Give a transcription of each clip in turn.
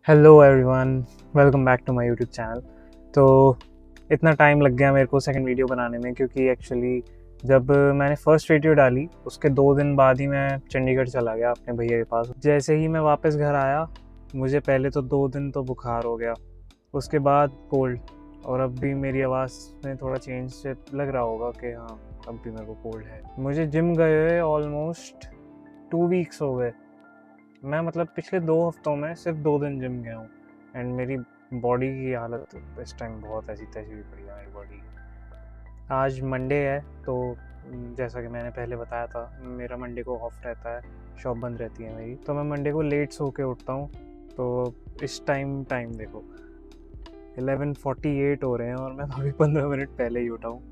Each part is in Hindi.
Hello everyone, welcome back to my YouTube channel. तो इतना टाइम लग गया मेरे को सेकंड वीडियो बनाने में, क्योंकि एक्चुअली जब मैंने फर्स्ट वीडियो डाली उसके 2 दिन बाद ही मैं चंडीगढ़ चला गया अपने भैया के पास। जैसे ही मैं वापस घर आया, मुझे पहले तो 2 दिन तो बुखार हो गया, उसके बाद कोल्ड, और अब भी मेरी आवाज़ में थोड़ा चेंज से लग रहा होगा कि हाँ अब भी मेरे को कोल्ड है। मुझे जिम गए हुए ऑलमोस्ट 2 वीक्स हो गए। मैं मतलब पिछले 2 हफ्तों में सिर्फ 2 दिन जिम गया हूँ, एंड मेरी बॉडी की हालत इस टाइम बहुत ऐसी तैसी भी पड़ी है मेरी बॉडी की। आज मंडे है, तो जैसा कि मैंने पहले बताया था, मेरा मंडे को ऑफ रहता है, शॉप बंद रहती है मेरी, तो मैं मंडे को लेट सो के उठता हूँ। तो इस टाइम देखो 11:48 हो रहे हैं और मैं अभी 15 मिनट पहले ही उठा हूँ।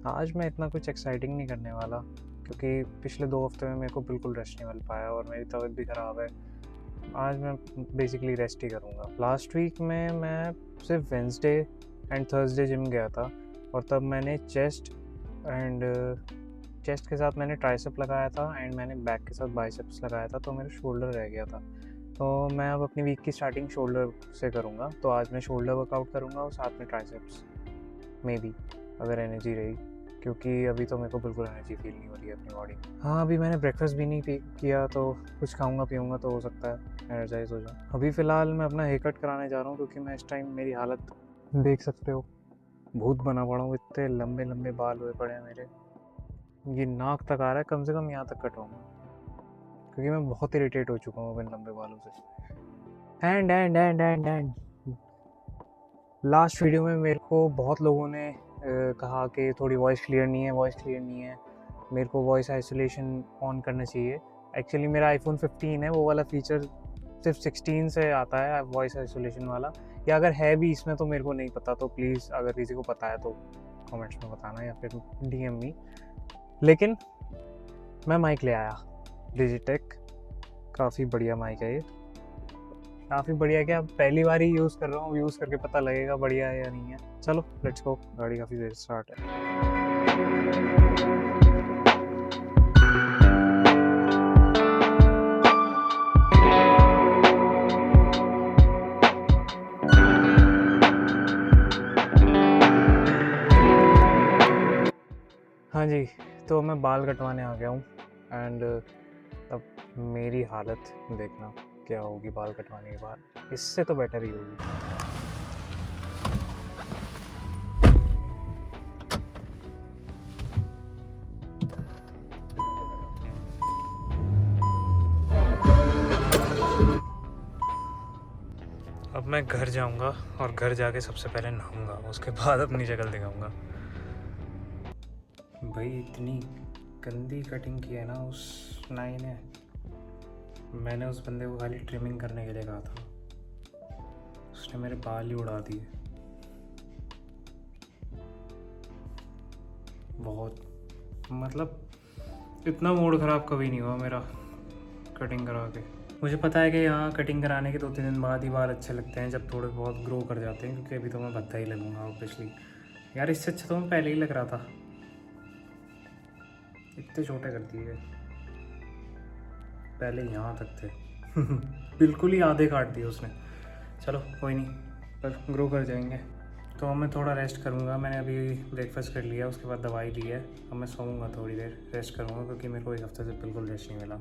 आज मैं इतना कुछ एक्साइटिंग नहीं करने वाला, क्योंकि पिछले 2 हफ्ते में मेरे को बिल्कुल रेस्ट नहीं मिल पाया और मेरी तबीयत भी ख़राब है। आज मैं बेसिकली रेस्ट ही करूँगा। लास्ट वीक में मैं सिर्फ वेंसडे एंड थर्सडे जिम गया था, और तब मैंने चेस्ट के साथ मैंने ट्राइसेप लगाया था, एंड मैंने बैक के साथ बाइसेप्स लगाया था, तो मेरा शोल्डर रह गया था। तो मैं अब अपनी वीक की स्टार्टिंग शोल्डर से करूँगा, तो आज मैं शोल्डर वर्कआउट करूँगा और साथ में ट्राइसेप्स मे बी, अगर एनर्जी रही, क्योंकि अभी तो मेरे को बिल्कुल एनर्जी फील नहीं हो रही है अपनी बॉडी। हाँ, अभी मैंने ब्रेकफास्ट भी नहीं किया, तो कुछ खाऊंगा पीऊँगा तो हो सकता है एनर्जाइज हो जाऊँ। अभी फ़िलहाल मैं अपना हेयर कट कराने जा रहा हूँ, क्योंकि मैं इस टाइम मेरी हालत देख सकते हो, भूत बना पड़ा हूँ। इतने लंबे लंबे बाल हुए पड़े हैं मेरे, ये नाक तक आ रहा है, कम से कम यहाँ तक कटवाऊँगा, क्योंकि मैं बहुत इरिटेट हो चुका हूँ इन लंबे बालों से। एंड लास्ट वीडियो में मेरे को बहुत लोगों ने कहा कि थोड़ी वॉइस क्लियर नहीं है, मेरे को वॉइस आइसोलेशन ऑन करना चाहिए। एक्चुअली मेरा आईफोन 15 है, वो वाला फीचर सिर्फ 16 से आता है, वॉइस आइसोलेशन वाला, या अगर है भी इसमें तो मेरे को नहीं पता। तो प्लीज़ अगर किसी को पता है तो कमेंट्स में बताना, या फिर DM मी। लेकिन मैं माइक ले आया, डिजिटेक, काफ़ी बढ़िया माइक है ये, काफ़ी बढ़िया। क्या पहली बार ही यूज़ कर रहा हूँ, यूज़ करके पता लगेगा बढ़िया है या नहीं है। चलो लेट्स गो, गाड़ी काफ़ी देर स्टार्ट है। हाँ जी, तो मैं बाल कटवाने आ गया हूँ, एंड अब मेरी हालत देखना क्या होगी बाल कटवाने के बाद, इससे तो बेटर ही होगी। अब मैं घर जाऊंगा और घर जाके सबसे पहले नहाऊंगा, उसके बाद अपनी शक्ल दिखाऊंगा। भाई इतनी गंदी कटिंग की है ना उस नाई ने, मैंने उस बंदे को खाली ट्रिमिंग करने के लिए कहा था, उसने मेरे बाल ही उड़ा दिए। बहुत, मतलब इतना मूड ख़राब कभी नहीं हुआ मेरा कटिंग करा के। मुझे पता है कि यहाँ कटिंग कराने के 2-3 दिन बाद ही बाल अच्छे लगते हैं, जब थोड़े बहुत ग्रो कर जाते हैं, क्योंकि अभी तो मैं भद्दा ही लगूंगा ऑब्वियसली। यार इससे अच्छा तो मैं पहले ही लग रहा था, इतने छोटे कर दिए, पहले यहाँ तक थे बिल्कुल ही आधे काट दिए उसने। चलो कोई नहीं, पर ग्रो कर जाएंगे। तो अब मैं थोड़ा रेस्ट करूँगा, मैंने अभी ब्रेकफास्ट कर लिया, उसके बाद दवाई ली है। अब मैं सोऊंगा, थोड़ी देर रेस्ट करूँगा, क्योंकि मेरे को 1 हफ्ते से बिल्कुल रेस्ट नहीं मिला।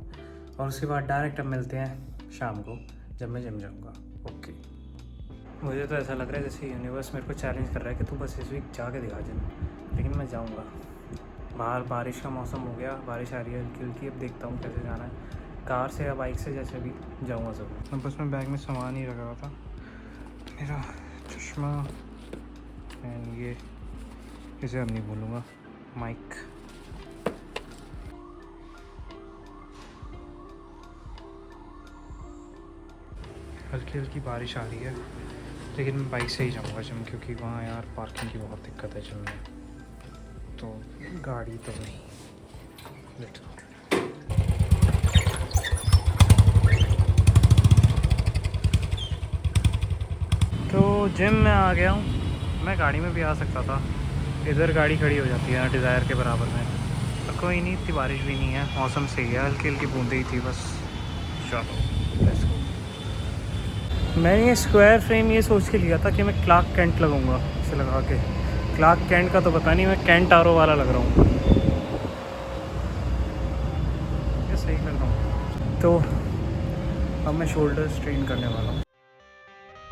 और उसके बाद डायरेक्ट अब मिलते हैं शाम को, जब मैं जिम जाऊँगा। ओके। मुझे तो ऐसा लग रहा है जैसे यूनिवर्स मेरे को चैलेंज कर रहा है कि तू बस इस वीक जाके दिखा जिम, लेकिन मैं जाऊँगा। बाहर बारिश का मौसम हो गया, बारिश आ रही है हल्की हल्की, अब देखता हूँ कैसे जाना है, कार से या बाइक से, जैसे भी जाऊँगा सब। मैं बस में बैग में सामान ही रख रहा था, मेरा चश्मा एंड ये, इसे अब नहीं भूलूँगा, माइक। हल्की हल्की बारिश आ रही है, लेकिन मैं बाइक से ही जाऊँगा जिम, क्योंकि वहाँ यार पार्किंग की बहुत दिक्कत है जिम में, तो गाड़ी तो नहीं। Let's go. तो जिम में आ गया हूँ, मैं गाड़ी में भी आ सकता था, इधर गाड़ी खड़ी हो जाती है डिज़ायर के बराबर में, तो कोई नहीं, इतनी बारिश भी नहीं है, मौसम सही है, हल्की हल्की बूंदे ही थी बस। चलो लेट्स गो। मैंने ये स्क्वायर फ्रेम ये सोच के लिया था कि मैं क्लार्क कैंट लगूंगा इसे लगा के। क्लार्क कैंट का तो पता नहीं, मैं कैंट आरो वाला लग रहा हूँ। ये सही लग रहा हूँ। तो अब मैं शोल्डर स्ट्रेन करने वाला हूँ।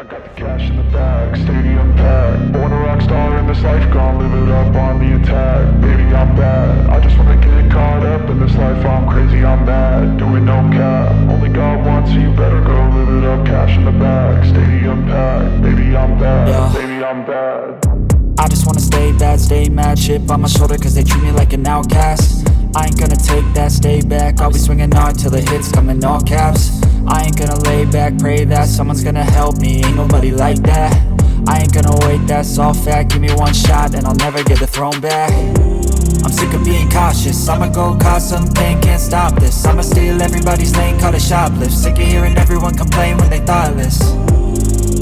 I got the cash in the bag, stadium packed. Born a rock star in this life, gone live it up on the attack. Baby, I'm bad, I just wanna get caught up in this life. I'm crazy, I'm mad, doing no cap. Only God wants you, better go live it up. Cash in the bag, stadium packed. Baby, I'm bad, baby, I'm bad. I just wanna stay bad, stay mad. Chip on my shoulder cause they treat me like an outcast. I ain't gonna take that, stay back. I'll be swinging hard till the hits come in all caps. I ain't gonna lay back, pray that someone's gonna help me. Ain't nobody like that. I ain't gonna wait, that's all fact. Give me one shot and I'll never get the throne back. I'm sick of being cautious, I'ma go cause something, can't stop this. I'ma steal everybody's lane, call it shoplift. Sick of hearing everyone complain when they thoughtless.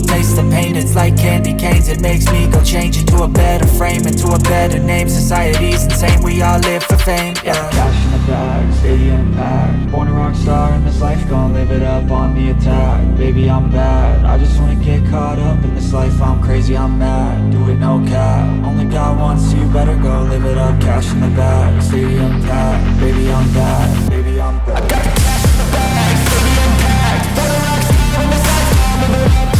Taste the pain, it's like candy canes. It makes me go change into a better frame, into a better name. Society's insane, we all live for fame, yeah. Cash in the bag, stadium packed. Born a rock star in this life, gon' live it up on the attack. Baby, I'm bad, I just wanna get caught up in this life. I'm crazy, I'm mad, do it no cap. Only God wants you, better go live it up. Cash in the bag, stadium packed. Baby, I'm bad, baby, I'm bad. I got the cash in the bag, stadium packed. Born a rock star in this life, gon' live it up.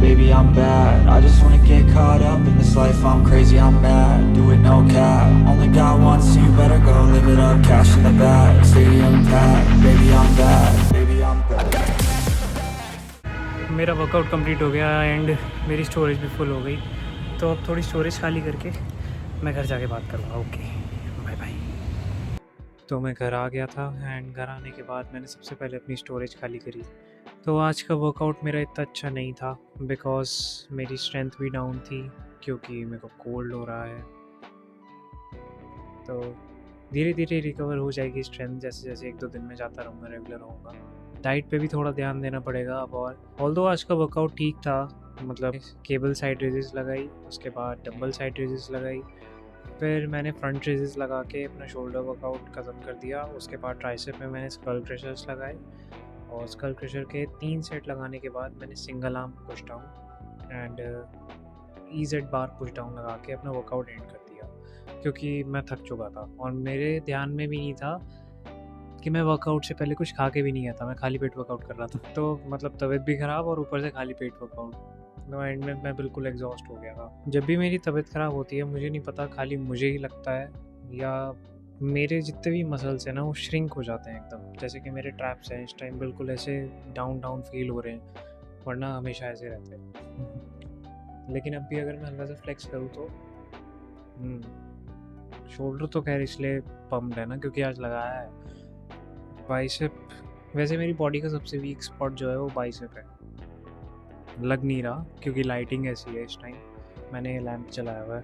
Baby, I'm bad, I just wanna get caught up in this life. I'm crazy, I'm mad, do it no cap. Only God wants you, better go live it up. Cash in the bag, stadium packed. Baby, I'm bad, baby, I'm bad. मेरा वर्कआउट कंप्लीट हो गया एंड मेरी स्टोरेज भी फुल हो गई। तो अब थोड़ी स्टोरेज खाली करके मैं घर जाके बात करूँगा। Okay, bye bye. तो मैं घर आ गया था एंड घर आने के बाद मैंने सबसे पहले अपनी स्टोरेज खाली करी। तो आज का वर्कआउट मेरा इतना अच्छा नहीं था बिकॉज़ मेरी स्ट्रेंथ भी डाउन थी क्योंकि मेरे को कोल्ड हो रहा है। तो धीरे धीरे रिकवर हो जाएगी स्ट्रेंथ, जैसे जैसे 1-2 दिन में जाता रहूँगा, रेगुलर होऊंगा। डाइट पे भी थोड़ा ध्यान देना पड़ेगा अब। और ऑल्दो आज का वर्कआउट ठीक था, मतलब केबल साइड रेजेस लगाई, उसके बाद डंबल साइड रेजेस लगाई, फिर मैंने फ्रंट रेजेस लगा के अपना शोल्डर वर्कआउट ख़त्म कर दिया। उसके बाद ट्राइसेप में मैंने स्कल क्रशर्स लगाए और स्कल क्रशर के 3 सेट लगाने के बाद मैंने single arm push down and EZ bar push down लगा के अपना वर्कआउट एंड कर दिया क्योंकि मैं थक चुका था और मेरे ध्यान में भी नहीं था कि मैं वर्कआउट से पहले कुछ खा के भी नहीं गया था। मैं खाली पेट वर्कआउट कर रहा था, तो मतलब तबीयत भी ख़राब और ऊपर से खाली पेट वर्कआउट। तो एंड में मैं बिल्कुल एग्जॉस्ट हो गया था। जब भी मेरी तबीयत ख़राब होती है मुझे नहीं पता, खाली मुझे ही लगता है या मेरे जितने भी मसल्स हैं ना वो श्रिंक हो जाते हैं एकदम। जैसे कि मेरे ट्रैप्स हैं इस टाइम बिल्कुल ऐसे डाउन डाउन फील हो रहे हैं, वरना हमेशा ऐसे रहते हैं। लेकिन अब भी अगर मैं हल्का सा फ्लेक्स करूँ तो शोल्डर तो खैर इसलिए पम्प्ड है ना क्योंकि आज लगाया है। बाइसेप, वैसे मेरी बॉडी का सबसे वीक स्पॉट जो है वो बाइसेप है। लग नहीं रहा क्योंकि लाइटिंग ऐसी है इस टाइम, मैंने लैंप चलाया हुआ है।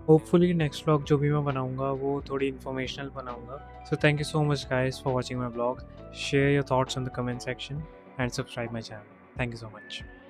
होपफुली नेक्स्ट व्लॉग जो भी मैं बनाऊंगा वो थोड़ी इन्फॉर्मेशनल बनाऊंगा। So thank you so much guys for watching my vlog. Share your thoughts in the comment section and subscribe my channel. Thank you so much.